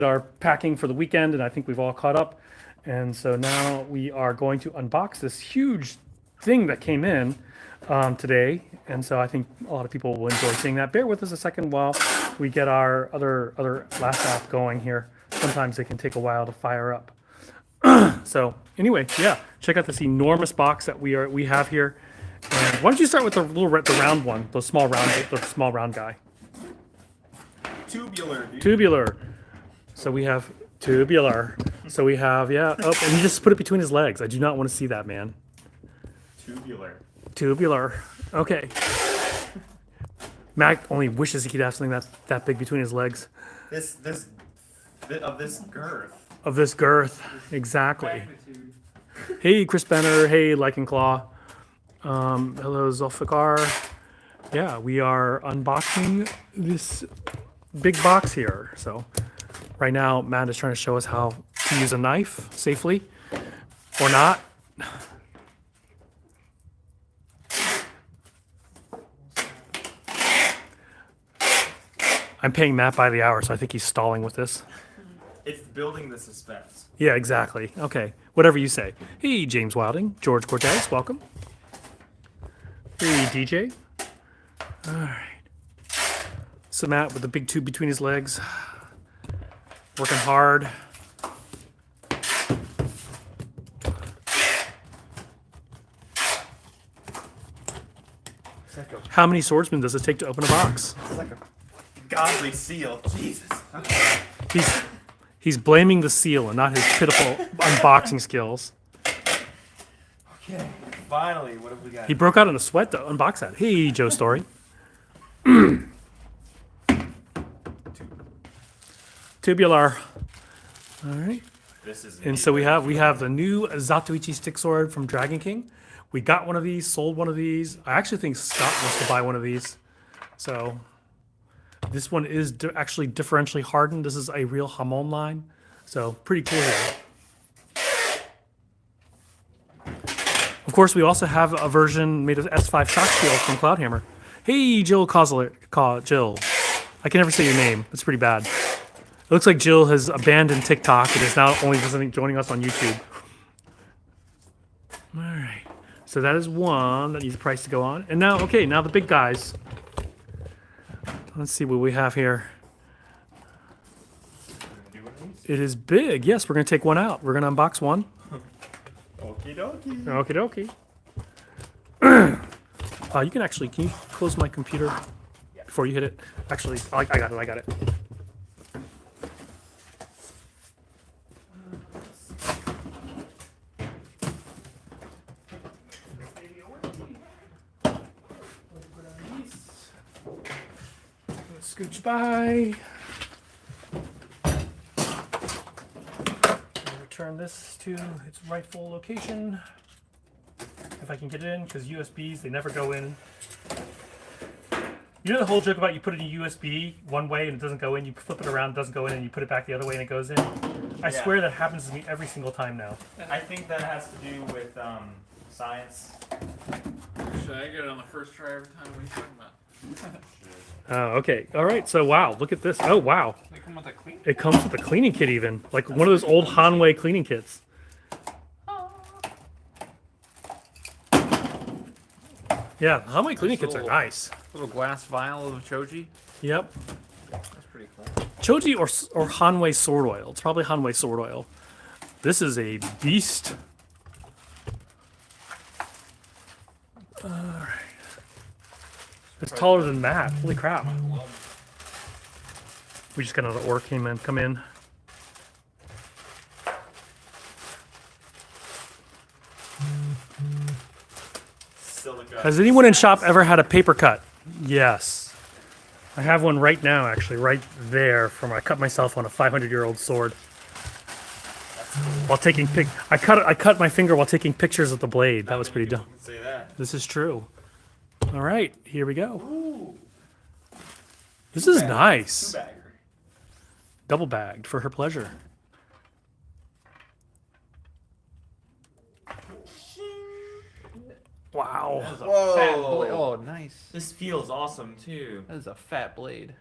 our packing for the weekend, and I think we've all caught up. And so now we are going to unbox this huge thing that came in today. And so I think a lot of people will enjoy seeing that. Bear with us a second while we get our other last app going here. Sometimes they can take a while to fire up. So anyway, yeah, check out this enormous box that we have here. And why don't you start with the round one, the small round guy. Tubular, dude. Tubular. So we have tubular. So we have, yeah. Oh, and he just put it between his legs. I do not want to see that, man. Tubular. Tubular. Okay. Mac only wishes he could have something that big between his legs. This of this girth. Of this girth. Exactly. Hey, Chris Benner. Hey, Lycan Claw. Hello, Zulfikar. Yeah, we are unboxing this big box here. So right now, Matt is trying to show us how to use a knife safely or not. I'm paying Matt by the hour, so I think he's stalling with this. It's building the suspense. Yeah, exactly. Okay, whatever you say. Hey, James Wilding. George Cortez, welcome. Hey, DJ. All right. So Matt with the big tube between his legs. Working hard. How many swordsmen does it take to open a box? It's like a godly seal. Jesus. He's blaming the seal and not his pitiful unboxing skills. Okay. Finally, what have we got? He broke out in a sweat to unbox that. Hey, Joe Story. Tubular. All right. This is. And so we have the new Zatoichi stick sword from Dragon King. We got one of these, sold one of these. I actually think Scott wants to buy one of these. So this one is actually differentially hardened. This is a real Hamon line. So pretty cool here. Of course, we also have a version made of S5 shock shield from Cloudhammer. Hey, Jill Jill. I can never say your name. That's pretty bad. It looks like Jill has abandoned TikTok and is now only joining us on YouTube. All right. So that is one that needs a price to go on. And now, okay, now the big guys. Let's see what we have here. It is big. Yes, we're going to take one out. We're going to unbox one. Okie dokie. Okie dokie. Can you close my computer before you hit it? Actually, I got it. Scooch by. Return this to its rightful location. If I can get it in, because USBs, they never go in. You know the whole joke about you put it in USB one way and it doesn't go in, you flip it around, it doesn't go in, and you put it back the other way and it goes in? I swear that happens to me every single time now. I think that has to do with science. Should I get it on the first try every time? What are you talking about? Oh, okay. All right. So, wow. Look at this. Oh, wow. They come with a clean? It comes with a cleaning kit even. Like one of those old Hanwei cleaning kits. Yeah, Hanwei cleaning kits are nice. Little glass vial of Choji. Yep. That's pretty cool. Choji or Hanwei sword oil. It's probably Hanwei sword oil. This is a beast. All right. It's taller than Matt. Holy crap. We just got another order come in. Silica. Has anyone in shop ever had a paper cut? Yes. I have one right now, actually, right there from I cut myself on a 500-year-old sword. While taking I cut my finger while taking pictures of the blade. That was pretty dumb. Say that. This is true. All right, here we go. Ooh. This is nice. Two-bagger. Double bagged for her pleasure. Wow. That is a Whoa. fat blade. Oh, nice. This feels awesome too. That is a fat blade.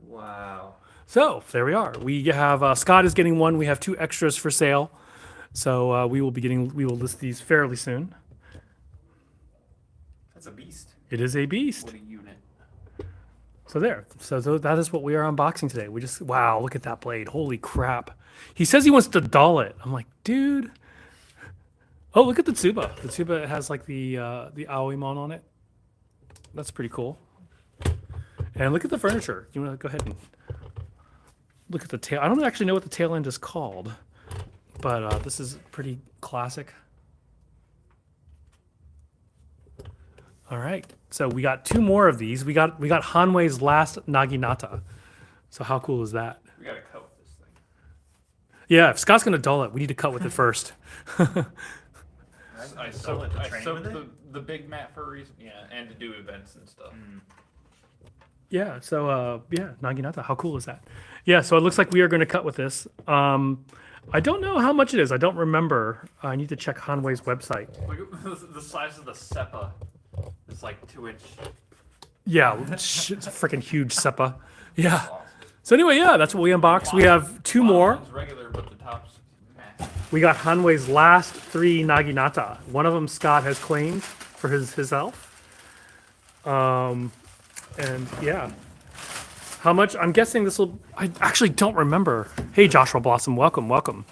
Wow. So there we are. We have Scott is getting one. We have 2 extras for sale. So we will list these fairly soon. That's a beast. It is a beast. What a unit. So there. So that is what we are unboxing today. Wow, look at that blade. Holy crap. He says he wants to dull it. I'm like, dude. Oh, look at the Tsuba. The Tsuba has like the Aoimon on it. That's pretty cool. And look at the furniture. You want to go ahead and look at the tail. I don't actually know what the tail end is called, but this is pretty classic. All right. So we got 2 more of these. We got Hanwei's last Naginata. So how cool is that? We gotta cut with this thing. Yeah, if Scott's gonna dull it, we need to cut with it first. I Sell soaked, it to I train soaked with it? the big mat for a reason. Yeah, and to do events and stuff. Yeah, so yeah, Naginata, how cool is that? Yeah, so it looks like we are going to cut with this. I don't know how much it is. I don't remember. I need to check Hanwei's website. Look at the size of the Seppa. It's like 2-inch. Yeah, it's a freaking huge Seppa. Yeah. So anyway, yeah, that's what we unboxed. We have 2 more. It's regular, but the top's massive. We got Hanwei's last 3 Naginata. One of them Scott has claimed for himself. And yeah. How much? I'm guessing this will. I actually don't remember. Hey, Joshua Blossom, welcome.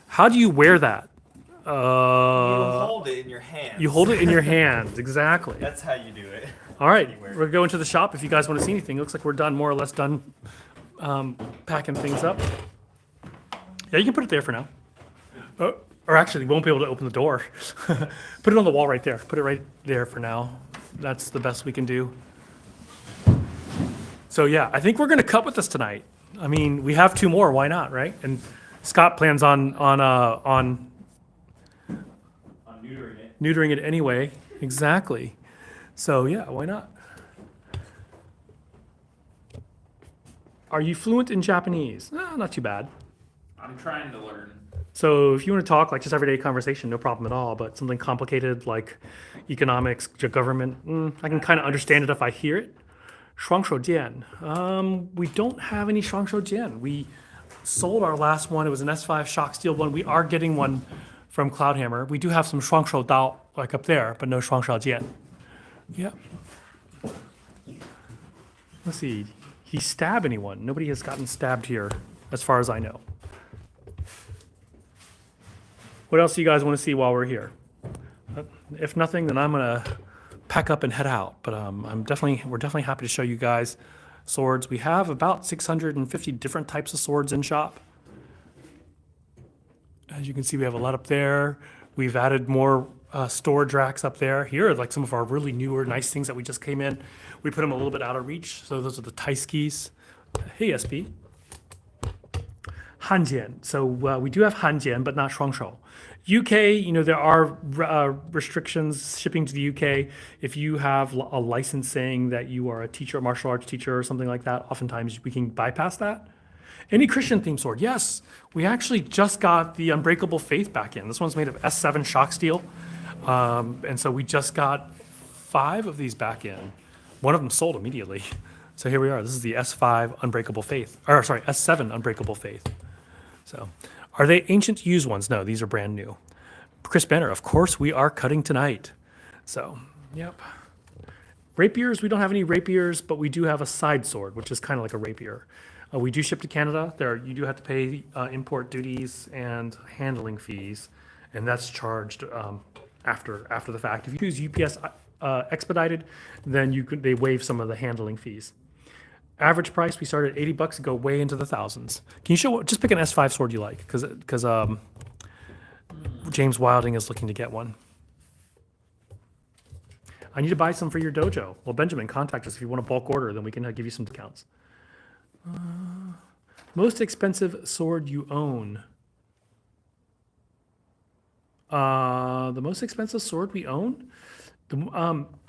How do you wear that? You hold it in your hand. You hold it in your hands, exactly. That's how you do it. All right, Anywhere. we're going to the shop if you guys want to see anything. It looks like we're done, more or less done packing things up. Yeah, you can put it there for now. Or actually, we won't be able to open the door. Put it on the wall right there. Put it right there for now. That's the best we can do. So yeah, I think we're going to cut with this tonight. I mean, we have 2 more. Why not, right? And Scott plans on neutering it anyway. Exactly. So yeah, why not? Are you fluent in Japanese? No, not too bad. I'm trying to learn. So if you want to talk like just everyday conversation, no problem at all. But something complicated like economics, government, I can kind of understand it if I hear it. 双手剑. We don't have any 双手剑. We sold our last one. It was an S5 shock steel one. We are getting one from Cloudhammer. We do have some 双手刀like up there, but no 双手剑. Yeah. Let's see. He stab anyone? Nobody has gotten stabbed here, as far as I know. What else do you guys want to see while we're here? If nothing, then I'm gonna pack up and head out. But we're definitely happy to show you guys swords. We have about 650 different types of swords in shop. As you can see, we have a lot up there. We've added more storage racks up there. Here are like some of our really newer, nice things that we just came in. We put them a little bit out of reach. So those are the Taiskis. Hey, SP. Hanjian. So we do have Hanjian, but not 双手. UK, there are restrictions shipping to the UK. If you have a license saying that you are a teacher, a martial arts teacher or something like that, oftentimes we can bypass that. Any Christian themed sword? Yes, we actually just got the Unbreakable Faith back in. This one's made of S7 shock steel. And so we just got 5 of these back in. One of them sold immediately. So here we are. This is the S5 Unbreakable Faith. Or sorry, S7 Unbreakable Faith. So are they ancient used ones? No, these are brand new. Chris Benner, of course we are cutting tonight. So, yep. Rapiers, we don't have any rapiers, but we do have a side sword, which is kind of like a rapier. We do ship to Canada. You do have to pay import duties and handling fees, and that's charged after the fact. If you use UPS expedited, then they waive some of the handling fees. Average price, we started at $80 and go way into the thousands. Can you show, just pick an S5 sword you like, because James Wilding is looking to get one. I need to buy some for your dojo. Well, Benjamin, contact us if you want a bulk order, then we can give you some discounts. Most expensive sword you own. The most expensive sword we own?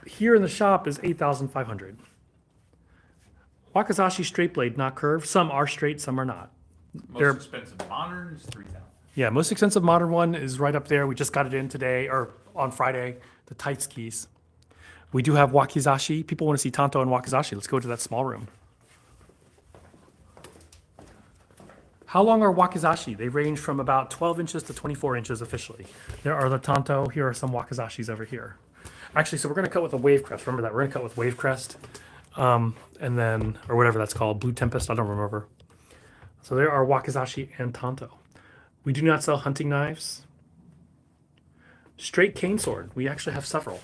Here in the shop is 8,500. Wakizashi straight blade, not curved. Some are straight, some are not. Most expensive modern is 3,000. Yeah, most expensive modern one is right up there. We just got it in today, or on Friday, the tight skis. We do have Wakizashi. People want to see Tanto and Wakizashi. Let's go to that small room. How long are wakizashi? They range from about 12 inches to 24 inches officially. There are the tanto. Here are some wakizashis over here. Actually, so we're going to cut with a wave crest. Remember that. We're going to cut with wave crest. And then, or whatever that's called, Blue Tempest, I don't remember. So there are wakizashi and tanto. We do not sell hunting knives. Straight cane sword. We actually have several.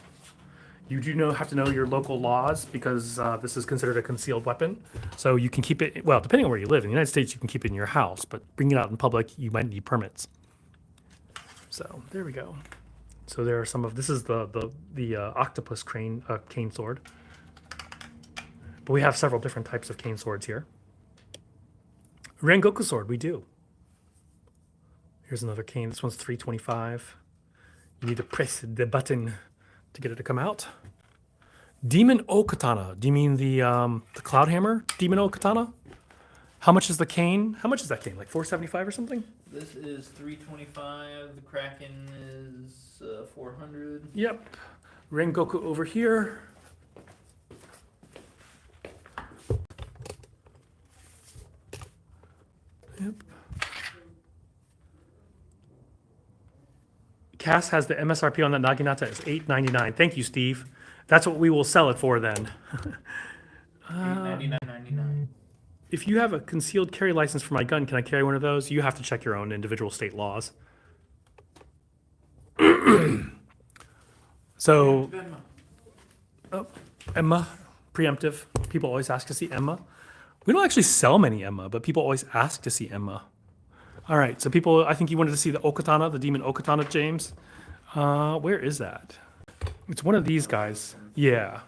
You do have to know your local laws because this is considered a concealed weapon. So you can keep it, well, depending on where you live. In the United States, you can keep it in your house, but bringing it out in public, you might need permits. So there we go. So there are some of, this is the octopus cane sword. But we have several different types of cane swords here. Rengoku sword, we do. Here's another cane. This one's $3.25. You need to press the button to get it to come out. Demon O Katana. Do you mean the Cloud Hammer? Demon O Katana? How much is the cane? How much is that cane? Like $4.75 or something? This is $3.25. The Kraken is $400. Yep. Rengoku over here. Yep. Cass has the MSRP on that Naginata is $8.99. Thank you, Steve. That's what we will sell it for then. $899.99. If you have a concealed carry license for my gun, can I carry one of those? You have to check your own individual state laws. So, oh, Emma, preemptive. People always ask to see Emma. We don't actually sell many Emma, but people always ask to see Emma. All right, so people, I think you wanted to see the Okatana, the Demon Okatana, James. Where is that? It's one of these guys. Yeah,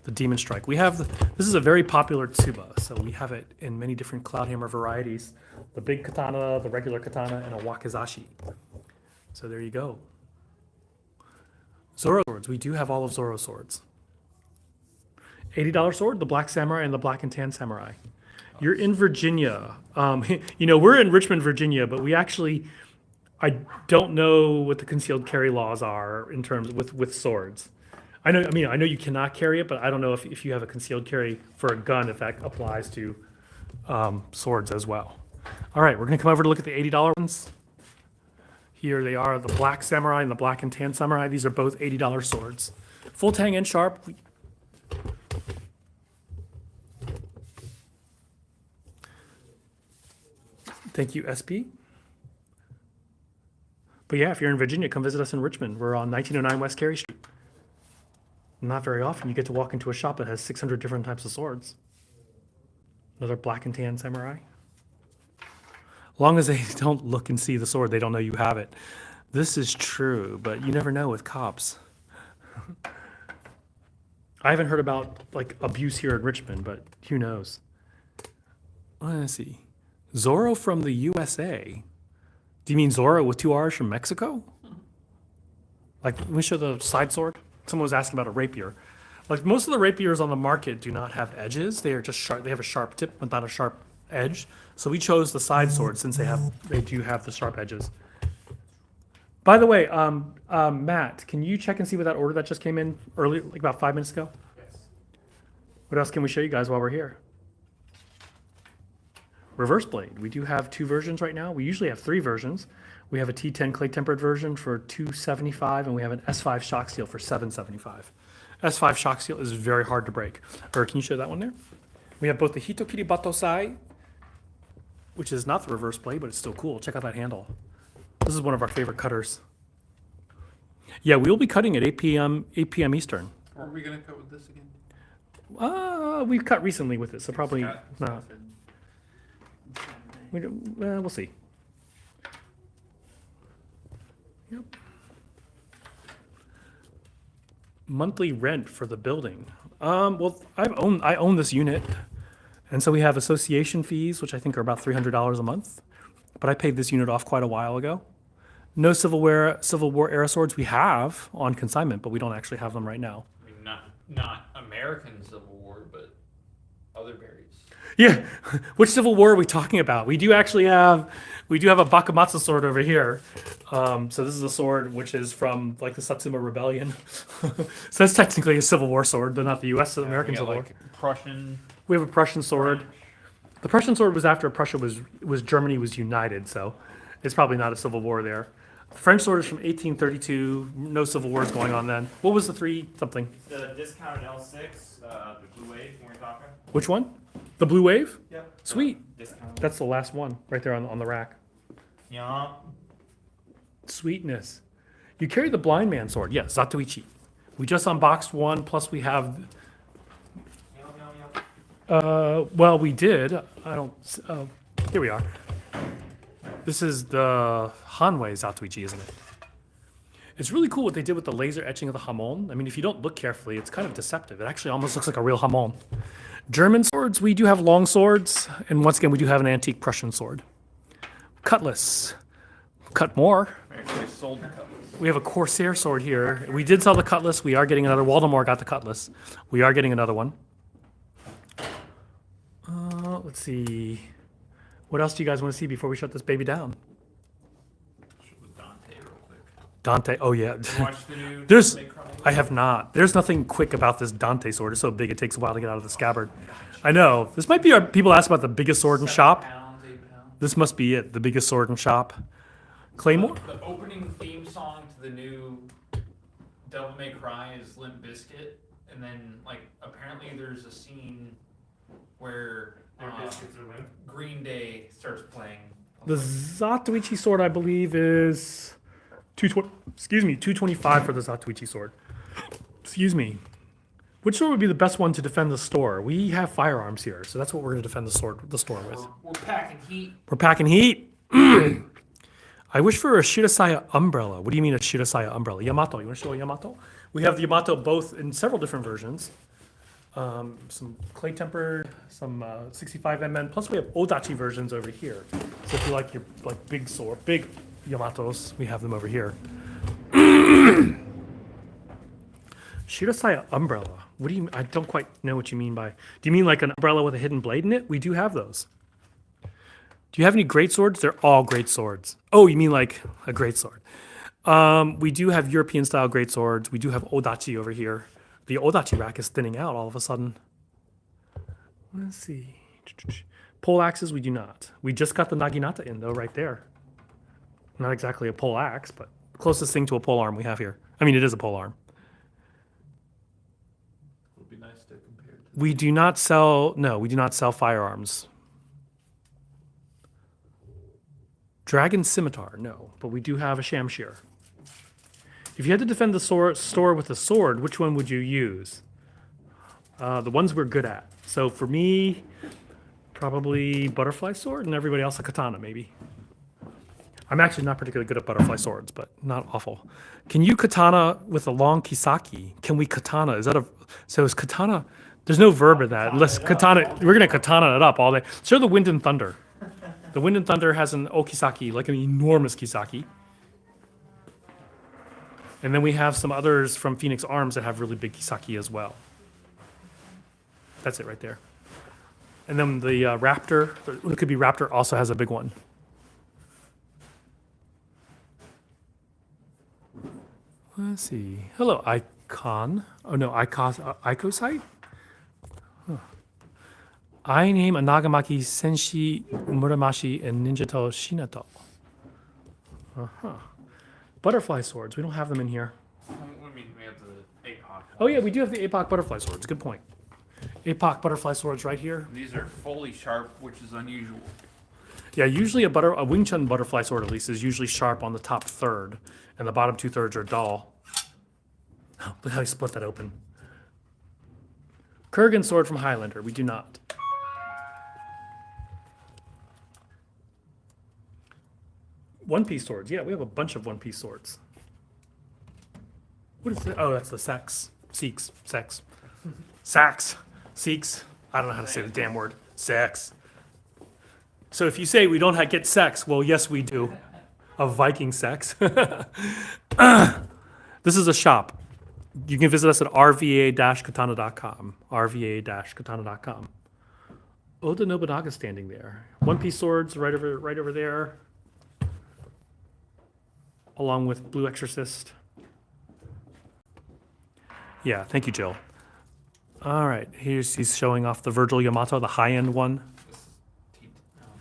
the Demon Strike. We have, this is a very popular tsuba, so we have it in many different Cloudhammer varieties. The big katana, the regular katana, and a wakizashi. So there you go. Zoro swords, we do have all of Zoro swords. $80 sword, the Black Samurai and the Black and Tan Samurai. You're in Virginia. You know, we're in Richmond, Virginia, but we actually, I don't know what the concealed carry laws are in terms with swords. I know you cannot carry it, but I don't know if you have a concealed carry for a gun, if that applies to swords as well. All right, we're gonna come over to look at the $80 ones. Here they are, the Black Samurai and the Black and Tan Samurai. These are both $80 swords. Full tang and sharp. Thank you, SP. But yeah, if you're in Virginia, come visit us in Richmond. We're on 1909 West Carey Street. Not very often you get to walk into a shop that has 600 different types of swords. Another Black and Tan Samurai. Long as they don't look and see the sword, they don't know you have it. This is true, but you never know with cops. I haven't heard about like abuse here in Richmond, but who knows? Let's see. Zorro from the USA. Do you mean Zorro with two R's from Mexico? Like, let me show the side sword. Someone was asking about a rapier. Like, most of the rapiers on the market do not have edges. They are just sharp. They have a sharp tip, but not a sharp edge. So we chose the side sword since they do have the sharp edges. By the way, Matt, can you check and see what that order that just came in earlier, like about 5 minutes ago? Yes. What else can we show you guys while we're here? Reverse blade. We do have two versions right now. We usually have three versions. We have a T10 clay tempered version for $275, and we have an S5 shock steel for $775. S5 shock steel is very hard to break. Or can you show that one there? We have both the Hitokiri Batosai, which is not the reverse blade, but it's still cool. Check out that handle. This is one of our favorite cutters. Yeah, we will be cutting at 8 p.m. Eastern. Are we gonna cut with this again? We've cut recently with it, so probably Scott not. said We'll see. Yep. Monthly rent for the building. Well, I own this unit, and so we have association fees, which I think are about $300 a month. But I paid this unit off quite a while ago. No Civil War era swords we have on consignment, but we don't actually have them right now. I mean, not American Civil War, but other berries. Yeah, which Civil War are we talking about? We do have a Bakamatsu sword over here. So this is a sword which is from like the Satsuma Rebellion. So that's technically a Civil War sword, though not the U.S. American We got, Civil War. like Prussian. We have a Prussian sword. The Prussian sword was after Prussia was Germany was united, so it's probably not a civil war there. The French sword is from 1832. No civil wars going on then. What was the 3 something? The discounted L6, the blue wave when we're talking. Which one? The Blue Wave? Yep. Sweet. Discounted. That's the last one right there on the rack. Yeah. Sweetness. You carry the blind man sword. Yes, Zatoichi. We just unboxed one, plus we have. Well, we did. I don't. Here we are. This is the Hanwei Zatoichi, isn't it? It's really cool what they did with the laser etching of the hamon. I mean, if you don't look carefully, it's kind of deceptive. It actually almost looks like a real hamon. German swords, we do have long swords, and once again, we do have an antique Prussian sword. Cutlass. Cut more. We actually sold the cutlass. We have a Corsair sword here. We did sell the cutlass. We are getting another. Waldemar got the cutlass. We are getting another one. Let's see. What else do you guys want to see before we shut this baby down? With Dante real quick. Dante. Oh yeah. Watch the new There's. Devil May Cry? I have not. There's nothing quick about this Dante sword. It's so big it takes a while to get out of the scabbard. I know. This might be our. People ask about the biggest sword in 7 shop. pounds, 8 pounds. This must be it. The biggest sword in shop. Claymore. The opening theme song to the new Devil May Cry is Limp Bizkit, and then like apparently there's a scene where Green Day starts playing. The Zatoichi sword, I believe, is 220. Excuse me, 225 for the Zatoichi sword. Excuse me. Which sword would be the best one to defend the store? We have firearms here, so that's what we're going to defend the store with. We're packing heat. We're packing heat. I wish for a Shirasaya umbrella. What do you mean a Shirasaya umbrella? Yamato. You want to show a Yamato? We have the Yamato both in several different versions. Some clay tempered, some 65 mm. Plus we have Odachi versions over here. So if you like your big sword, big Yamatos, we have them over here. Shirasaya umbrella. What do you? I don't quite know what you mean by. Do you mean like an umbrella with a hidden blade in it? We do have those. Do you have any great swords? They're all great swords. Oh, you mean like a great sword? We do have European style great swords. We do have Odachi over here. The Odachi rack is thinning out all of a sudden. Let's see. Pole axes, we do not. We just got the Naginata in though, right there. Not exactly a pole axe, but closest thing to a pole arm we have here. I mean, it is a pole arm. It would be nice to compare to. We do not sell firearms. Dragon scimitar, no, but we do have a shamshir. If you had to defend the store with a sword, which one would you use? The ones we're good at. So for me, probably butterfly sword, and everybody else a katana, maybe. I'm actually not particularly good at butterfly swords, but not awful. Can you katana with a long kisaki? Can we katana? So is katana? There's no verb in that. Unless katana, we're gonna katana it up all day. Show the Wind and Thunder. The Wind and Thunder has an okisaki, like an enormous kisaki. And then we have some others from Phoenix Arms that have really big kisaki as well. That's it right there. And then the Raptor, it could be Raptor, also has a big one. Let's see. Hello, Icon. Oh no, Icosite? Huh. I name a Nagamaki Senshi Muramashi and Ninjato Shinato. Uh-huh. Butterfly swords. We don't have them in here. I mean, we have the APOC. Oh yeah, we do have the APOC butterfly swords. Good point. APOC butterfly swords right here. These are fully sharp, which is unusual. Yeah, usually a Wing Chun butterfly sword at least is usually sharp on the top third, and the bottom 2/3 are dull. Oh, look how he split that open. Kurgan sword from Highlander. We do not. One-piece swords. Yeah, we have a bunch of one-piece swords. What is it? Oh, that's the sex. Seeks. Sex. Sax. Seeks. I don't know how to say the damn word. Sex. So if you say we don't get sex, well, yes, we do. Of Viking sex. This is a shop. You can visit us at rva-katana.com. rva-katana.com. Oda Nobunaga standing there. One-piece swords right over there. Along with Blue Exorcist. Yeah, thank you, Jill. All right, he's showing off the Virgil Yamato, the high-end one.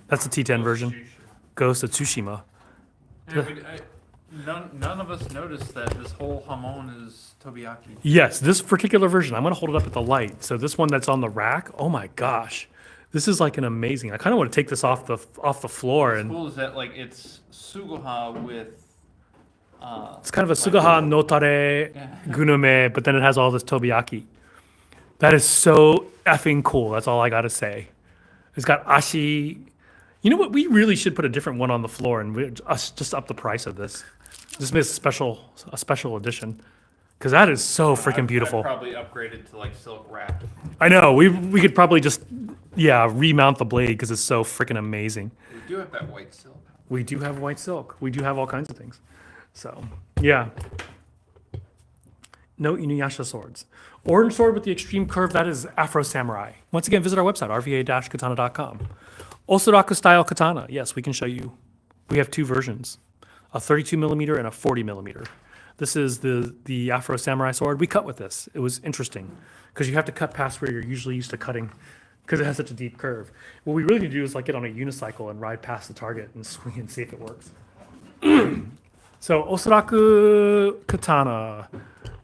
That's the T10 version. Tsushima. Ghost of Tsushima. Yeah, none of us noticed that this whole hamon is Tobiyaki. Yes, this particular version. I'm going to hold it up at the light. So this one that's on the rack. Oh my gosh, this is like an amazing. I kind of want to take this off the floor What's and. cool is that like it's Sugoha with. It's kind of a Sugaha no Tare Yeah. Gunume, but then it has all this Tobiyaki. That is so effing cool. That's all I got to say. It's got ashi. You know what? We really should put a different one on the floor and just up the price of this. Just make a special edition. Because that is so freaking beautiful. I'd probably upgrade it to like silk wrap. I know. We could probably just, remount the blade because it's so freaking amazing. We do have that white silk. We do have white silk. We do have all kinds of things. So, yeah. No Inuyasha swords. Orange sword with the extreme curve, that is Afro Samurai. Once again, visit our website, rva-katana.com. Osuraku style katana. Yes, we can show you. We have two versions, a 32 millimeter and a 40 millimeter. This is the Afro Samurai sword. We cut with this. It was interesting because you have to cut past where you're usually used to cutting because it has such a deep curve. What we really need to do is like get on a unicycle and ride past the target and swing and see if it works. So Osuraku Katana.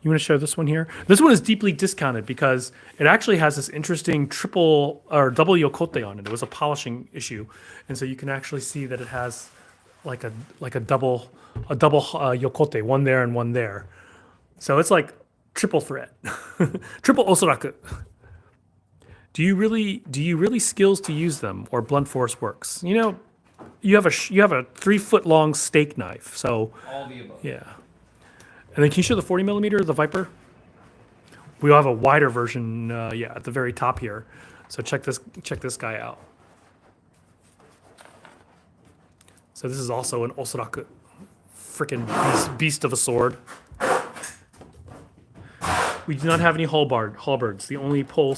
You want to show this one here? This one is deeply discounted because it actually has this interesting triple or double yokote on it. It was a polishing issue, and so you can actually see that it has like a double yokote, one there and one there. So it's like triple threat, triple Osuraku. Do you really skills to use them or blunt force works? You know, you have a 3-foot long steak knife, so All the above. yeah. And then can you show the 40 millimeter, the Viper? We'll have a wider version, at the very top here. So check this guy out. So this is also an Osuraku, freaking beast of a sword. We do not have any halberds. The only pole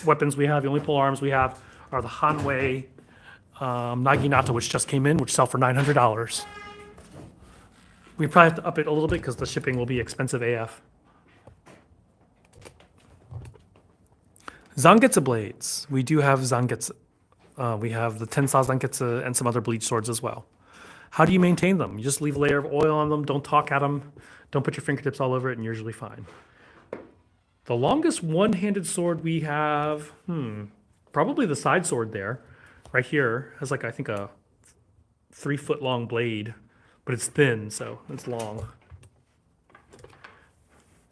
weapons we have, the only pole arms we have are the Hanwei Naginata, which just came in, which sell for $900. We probably have to up it a little bit because the shipping will be expensive AF. Zangetsu blades. We do have Zangetsu. We have the Tensai Zangetsu and some other bleach swords as well. How do you maintain them? You just leave a layer of oil on them. Don't talk at them. Don't put your fingertips all over it, and you're usually fine. The longest one-handed sword we have, probably the side sword there, right here, has like I think a 3-foot long blade. But it's thin, so it's long.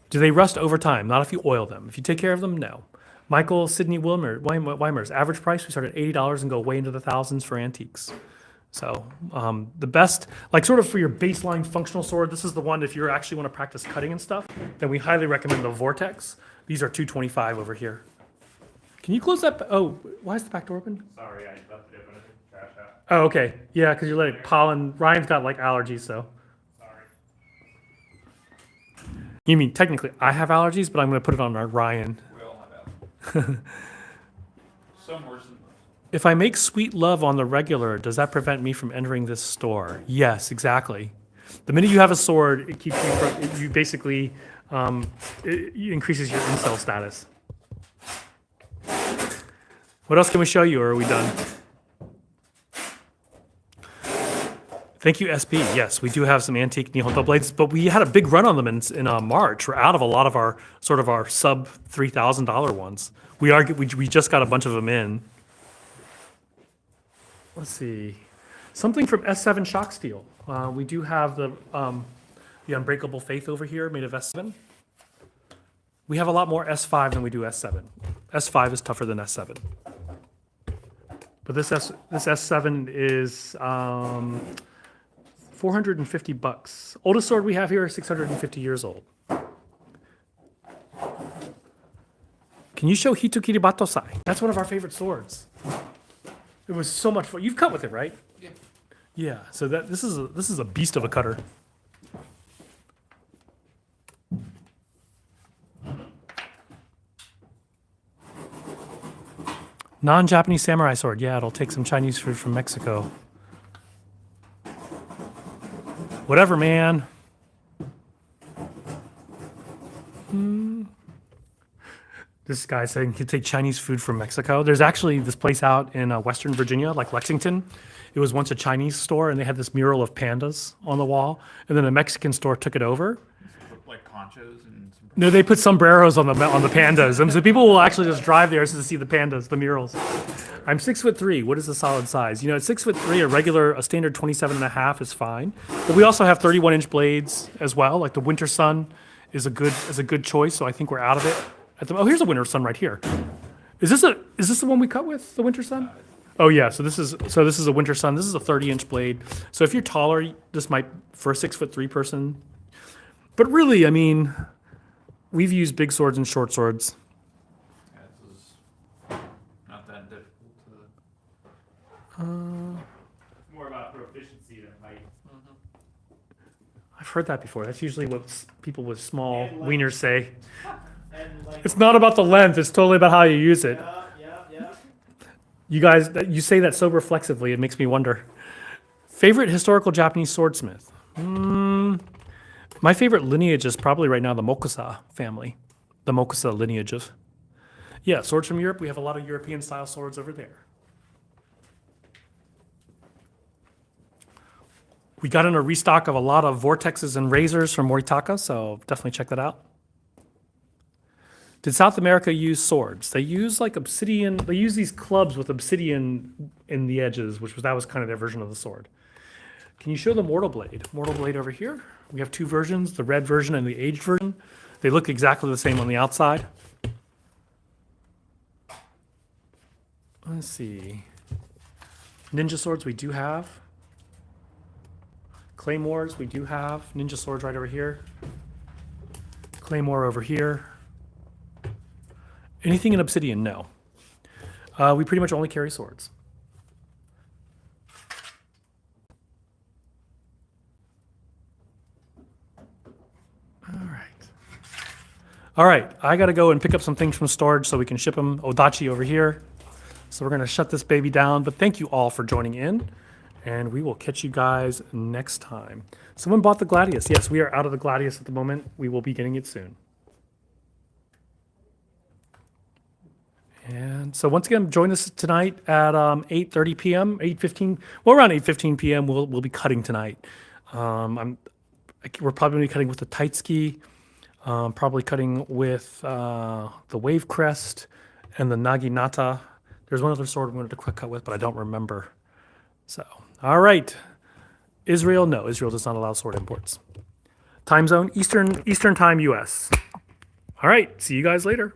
Do they rust over time? Not if you oil them. If you take care of them, no. Michael Sidney Weimer's average price, we start at $80 and go way into the thousands for antiques. So the best, like sort of for your baseline functional sword, this is the one if you actually want to practice cutting and stuff, then we highly recommend the Vortex. These are $225 over here. Can you close that? Oh, why is the back door open? Sorry, I left it open. I took the trash out. Oh, okay. Yeah, because you're letting pollen. Ryan's got like allergies, so. Sorry. You mean technically I have allergies, but I'm going to put it on our Ryan. We all have allergies. Some worse than most. If I make sweet love on the regular, does that prevent me from entering this store? Yes, exactly. The minute you have a sword, it keeps you from, you basically, it increases your incel status. What else can we show you, or are we done? Thank you, SP. Yes, we do have some antique Nihonto blades, but we had a big run on them in March. We're out of a lot of our sub $3,000 ones. We just got a bunch of them in. Let's see, something from S7 Shock Steel. We do have the Unbreakable Faith over here, made of S7. We have a lot more S5 than we do S7. S5 is tougher than S7. But this S7 is $450. Oldest sword we have here is 650 years old. Can you show Hitokiri Batosai? That's one of our favorite swords. It was so much fun. You've cut with it, right? Yeah. Yeah. So this is a beast of a cutter. Non-Japanese samurai sword. Yeah, it'll take some Chinese food from Mexico. Whatever, man. This guy saying he'd take Chinese food from Mexico. There's actually this place out in Western Virginia, like Lexington. It was once a Chinese store, and they had this mural of pandas on the wall. And then a Mexican store took it over. Like ponchos and some. No, they put sombreros on the pandas, and so people will actually just drive there to see the pandas, the murals. I'm 6'3". What is the solid size? You know, at 6'3", a standard 27.5 is fine. But we also have 31-inch blades as well. Like the Winter Sun is a good choice. So I think we're out of it. Oh, here's a Winter Sun right here. Is this the one we cut with, the Winter Sun? Oh yeah. So this is a Winter Sun. This is a 30-inch blade. So if you're taller, this might for a 6'3" person. But really, I mean, we've used big swords and short swords. Yeah, this is not that difficult to. It's more about proficiency than height. I've heard that before. That's usually what people with small And length. wieners say. And like, It's not about the length. It's totally about how you use it. yeah. You guys, you say that so reflexively, it makes me wonder. Favorite historical Japanese swordsmith? My favorite lineage is probably right now the Mokusa family. The Mokusa lineage of. Yeah, swords from Europe. We have a lot of European style swords over there. We got in a restock of a lot of vortexes and razors from Moritaka, so definitely check that out. Did South America use swords? They use like obsidian. They use these clubs with obsidian in the edges, that was kind of their version of the sword. Can you show the mortal blade? Mortal blade over here. We have two versions, the red version and the aged version. They look exactly the same on the outside. Let's see. Ninja swords we do have. Claymores we do have. Ninja swords right over here. Claymore over here. Anything in obsidian? No. We pretty much only carry swords. All right, I got to go and pick up some things from storage so we can ship them. Odachi over here. So we're going to shut this baby down. But thank you all for joining in. And we will catch you guys next time. Someone bought the Gladius. Yes, we are out of the Gladius at the moment. We will be getting it soon. And so once again, join us tonight at 8:30 p.m., 8:15. Well, around 8:15 p.m. We'll be cutting tonight. We're probably going to be cutting with the tight ski. Probably cutting with the Wave Crest and the Naginata. There's one other sword we wanted to quick cut with, but I don't remember. So, all right. Israel, no, Israel does not allow sword imports. Time zone, Eastern time, U.S. All right, see you guys later.